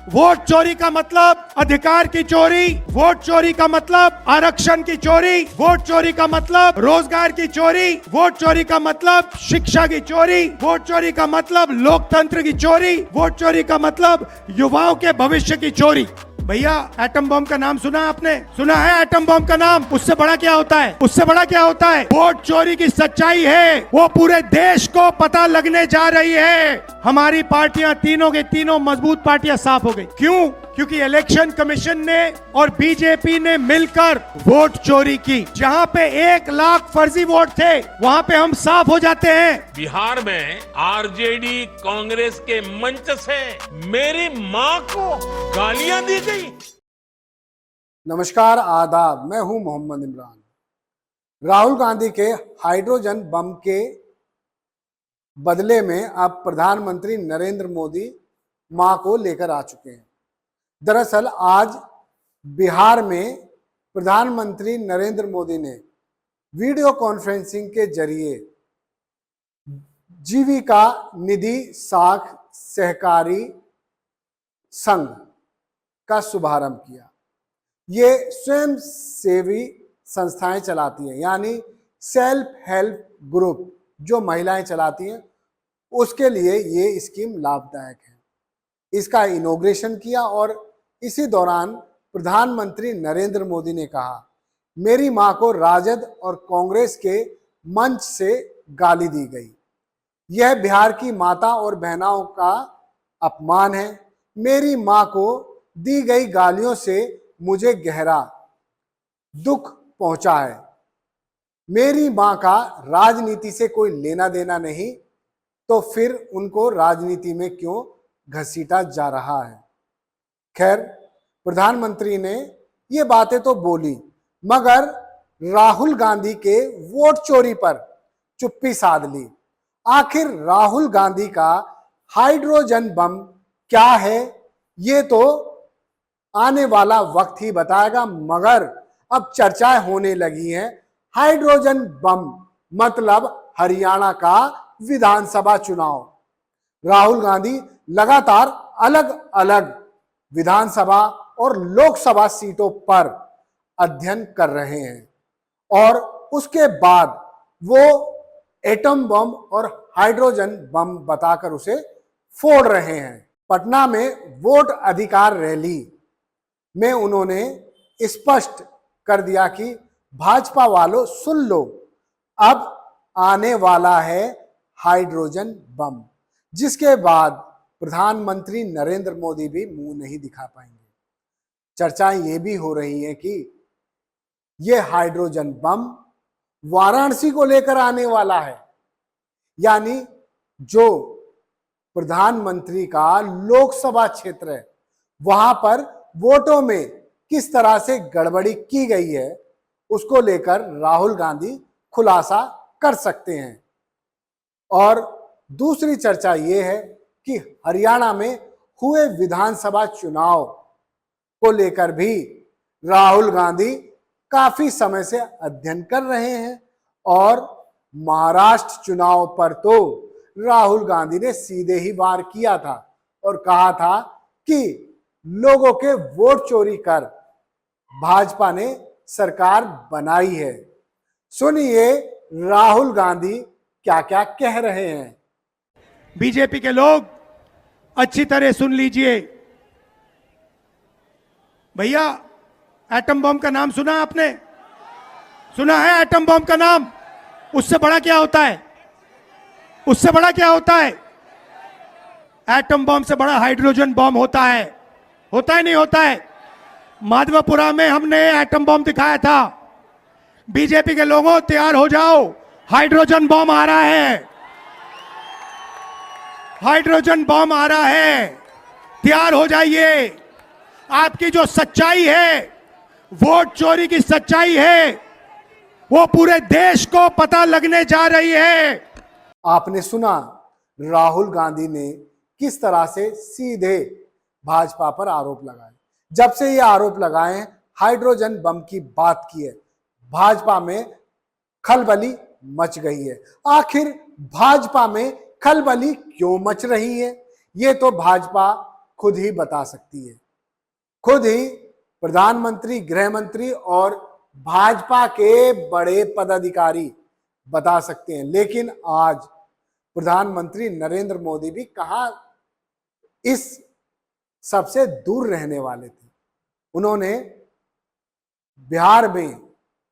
Vote चोरी का मतलब अधिकार की चोरी, वोट चोरी का मतलब आरक्षण की चोरी, वोट चोरी का मतलब रोजगार की चोरी, वोट चोरी का मतलब शिक्षा की चोरी, वोट चोरी का मतलब लोकतंत्र की चोरी, वोट चोरी का मतलब युवाओं के भविष्य की चोरी। भैया एटम बम का नाम सुना आपने? सुना है एटम बम का नाम? उससे बड़ा क्या होता है? उससे बड़ा क्या होता है? वोट चोरी की सच्चाई है वो पूरे देश को पता लगने जा रही है। हमारी पार्टियां तीनों के तीनों मजबूत पार्टियां साफ हो गई। क्यों? क्योंकि इलेक्शन कमीशन ने और बीजेपी ने मिलकर वोट चोरी की। जहां पे 1 लाख फर्जी वोट थे वहां पे हम साफ हो जाते हैं। बिहार में आरजेडी कांग्रेस के मंच से मेरी मां को गालियां दी गई। नमस्कार, आदाब। मैं हूं मोहम्मद इमरान। राहुल गांधी के हाइड्रोजन बम के बदले में अब प्रधानमंत्री नरेंद्र मोदी मां को लेकर आ चुके हैं। दरअसल आज बिहार में प्रधानमंत्री नरेंद्र मोदी ने वीडियो कॉन्फ्रेंसिंग के जरिए जीविका निधि साख सहकारी संघ का शुभारंभ किया। ये स्वयं सेवी संस्थाएं चलाती हैं, यानी सेल्फ हेल्प ग्रुप जो महिलाएं चलाती हैं, उसके लिए ये स्कीम लाभदायक है। इसका इनॉग्रेशन किया और इसी दौरान प्रधानमंत्री नरेंद्र मोदी ने कहा, मेरी मां को राजद और कांग्रेस के मंच से गाली दी गई। यह बिहार की माता और बहनों का अपमान है। मेरी मां को दी गई गालियों से मुझे गहरा दुख पहुंचा है। मेरी मां का राजनीति से कोई लेना देना नहीं, तो फिर उनको राजनीति में क्यों घसीटा जा रहा है? खैर, प्रधानमंत्री ने ये बातें तो बोली, मगर राहुल गांधी के वोट चोरी पर चुप्पी साध ली। आखिर राहुल गांधी का हाइड्रोजन बम क्या है, ये तो आने वाला वक्त ही बताएगा, मगर अब चर्चाएं होने लगी हैं। हाइड्रोजन बम मतलब हरियाणा का विधानसभा चुनाव। राहुल गांधी लगातार अलग अलग विधानसभा और लोकसभा सीटों पर अध्ययन कर रहे हैं और उसके बाद वो एटम बम और हाइड्रोजन बम बताकर उसे फोड़ रहे हैं। पटना में वोट अधिकार रैली में उन्होंने स्पष्ट कर दिया कि भाजपा वालों सुन लो, अब आने वाला है हाइड्रोजन बम, जिसके बाद प्रधानमंत्री नरेंद्र मोदी भी मुंह नहीं दिखा पाएंगे। चर्चाएं ये भी हो रही हैं कि ये हाइड्रोजन बम वाराणसी को लेकर आने वाला है, यानी जो प्रधानमंत्री का लोकसभा क्षेत्र है, वहां पर वोटों में किस तरह से गड़बड़ी की गई है, उसको लेकर राहुल गांधी खुलासा कर सकते हैं। और दूसरी चर्चा ये है कि हरियाणा में हुए विधानसभा चुनाव को लेकर भी राहुल गांधी काफी समय से अध्ययन कर रहे हैं और महाराष्ट्र चुनाव पर तो राहुल गांधी ने सीधे ही वार किया था और कहा था कि लोगों के वोट चोरी कर भाजपा ने सरकार बनाई है। सुनिए राहुल गांधी क्या क्या कह रहे हैं। बीजेपी के लोग अच्छी तरह सुन लीजिए। भैया एटम बम का नाम सुना आपने? सुना है एटम बम का नाम? उससे बड़ा क्या होता है? उससे बड़ा क्या होता है? एटम बम से बड़ा हाइड्रोजन बम होता है। होता है नहीं होता है? माधवपुरा में हमने एटम बम दिखाया था। बीजेपी के लोगों तैयार हो जाओ, हाइड्रोजन बम आ रहा है। हाइड्रोजन बम आ रहा है, तैयार हो जाइए। आपकी जो सच्चाई है, वोट चोरी की सच्चाई है, वो पूरे देश को पता लगने जा रही है। आपने सुना राहुल गांधी ने किस तरह से सीधे भाजपा पर आरोप लगाए। जब से ये आरोप लगाए, हाइड्रोजन बम की बात की है, भाजपा में खलबली मच गई है। आखिर भाजपा में खलबली क्यों मच रही है? ये तो भाजपा खुद ही बता सकती है। खुद ही प्रधानमंत्री, गृह मंत्री और भाजपा के बड़े पदाधिकारी बता सकते हैं। लेकिन आज प्रधानमंत्री नरेंद्र मोदी भी कहां इस सबसे दूर रहने वाले थे। उन्होंने बिहार में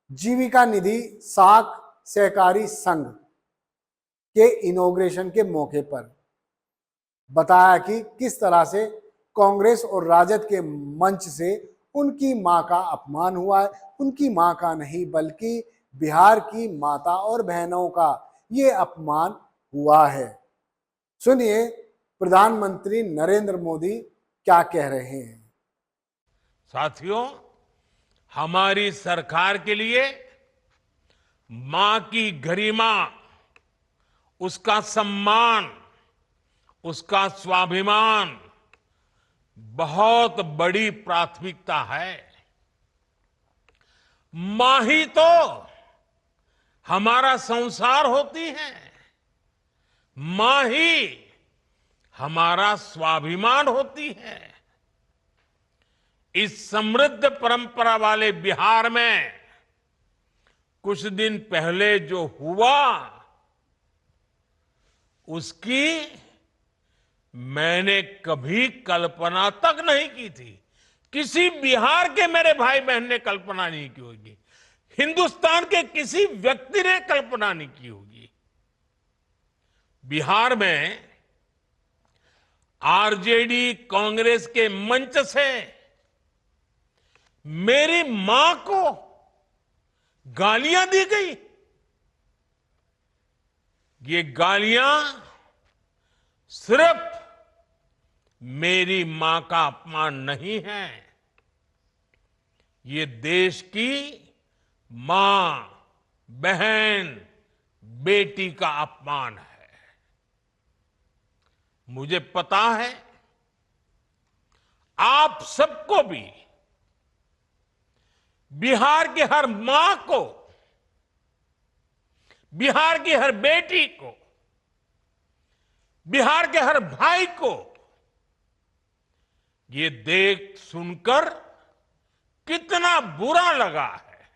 जीविका निधि साख सहकारी संघ के इनॉग्रेशन के मौके पर बताया कि किस तरह से कांग्रेस और राजद के मंच से उनकी मां का अपमान हुआ है। उनकी मां का नहीं बल्कि बिहार की माता और बहनों का ये अपमान हुआ है। सुनिए प्रधानमंत्री नरेंद्र मोदी क्या कह रहे हैं। साथियों, हमारी सरकार के लिए मां की गरिमा, उसका सम्मान, उसका स्वाभिमान बहुत बड़ी प्राथमिकता है। मां ही तो हमारा संसार होती है, मां ही हमारा स्वाभिमान होती है। इस समृद्ध परंपरा वाले बिहार में कुछ दिन पहले जो हुआ, उसकी मैंने कभी कल्पना तक नहीं की थी। किसी बिहार के मेरे भाई बहन ने कल्पना नहीं की होगी, हिंदुस्तान के किसी व्यक्ति ने कल्पना नहीं की होगी। बिहार में आरजेडी कांग्रेस के मंच से मेरी मां को गालियां दी गई। ये गालियां सिर्फ मेरी मां का अपमान नहीं है, ये देश की मां, बहन, बेटी का अपमान है। मुझे पता है आप सबको भी बिहार की हर मां को, बिहार की हर बेटी को, बिहार के हर भाई को ये देख सुनकर कितना बुरा लगा है।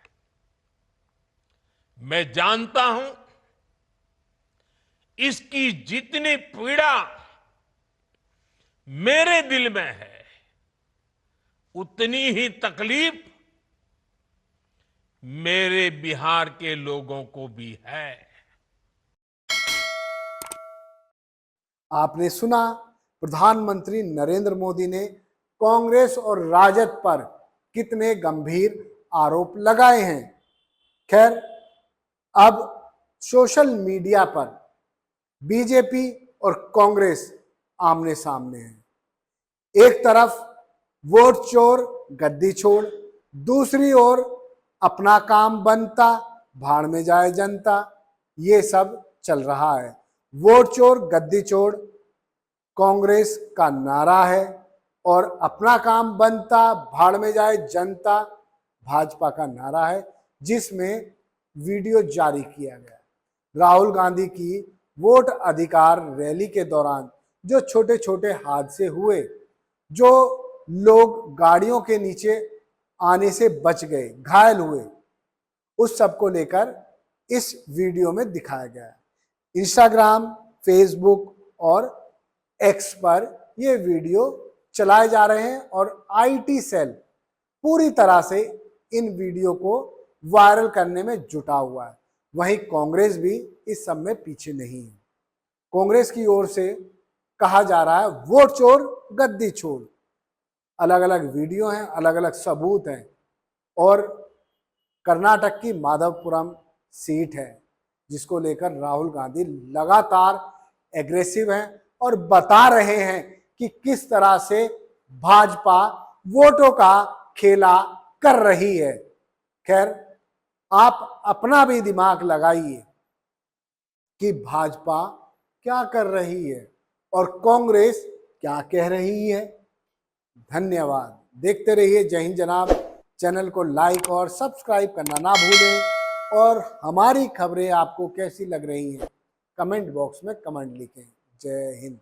मैं जानता हूं इसकी जितनी पीड़ा मेरे दिल में है, उतनी ही तकलीफ मेरे बिहार के लोगों को भी है। आपने सुना प्रधानमंत्री नरेंद्र मोदी ने कांग्रेस और राजद पर कितने गंभीर आरोप लगाए हैं। खैर, अब सोशल मीडिया पर बीजेपी और कांग्रेस आमने सामने हैं। एक तरफ वोट चोर गद्दी छोड़, दूसरी ओर अपना काम बनता भाड़ में जाए जनता, ये सब चल रहा है। वोट चोर गद्दी छोड़ कांग्रेस का नारा है और अपना काम बनता भाड़ में जाए जनता भाजपा का नारा है, जिसमें वीडियो जारी किया गया। राहुल गांधी की वोट अधिकार रैली के दौरान जो छोटे छोटे हादसे हुए, जो लोग गाड़ियों के नीचे आने से बच गए, घायल हुए, उस सब को लेकर इस वीडियो में दिखाया गया है। इंस्टाग्राम, फेसबुक और एक्स पर ये वीडियो चलाए जा रहे हैं और आईटी सेल पूरी तरह से इन वीडियो को वायरल करने में जुटा हुआ है। वहीं कांग्रेस भी इस सब में पीछे नहीं है। कांग्रेस की ओर से कहा जा रहा है वोट चोर गद्दी छोड़। अलग अलग वीडियो हैं, अलग अलग सबूत हैं। और कर्नाटक की माधवपुरम सीट है जिसको लेकर राहुल गांधी लगातार एग्रेसिव हैं और बता रहे हैं कि किस तरह से भाजपा वोटों का खेला कर रही है। खैर, आप अपना भी दिमाग लगाइए कि भाजपा क्या कर रही है और कांग्रेस क्या कह रही है। धन्यवाद। देखते रहिए जय हिंद जनाब। चैनल को लाइक और सब्सक्राइब करना ना भूलें और हमारी खबरें आपको कैसी लग रही हैं कमेंट बॉक्स में कमेंट लिखें। जय हिंद।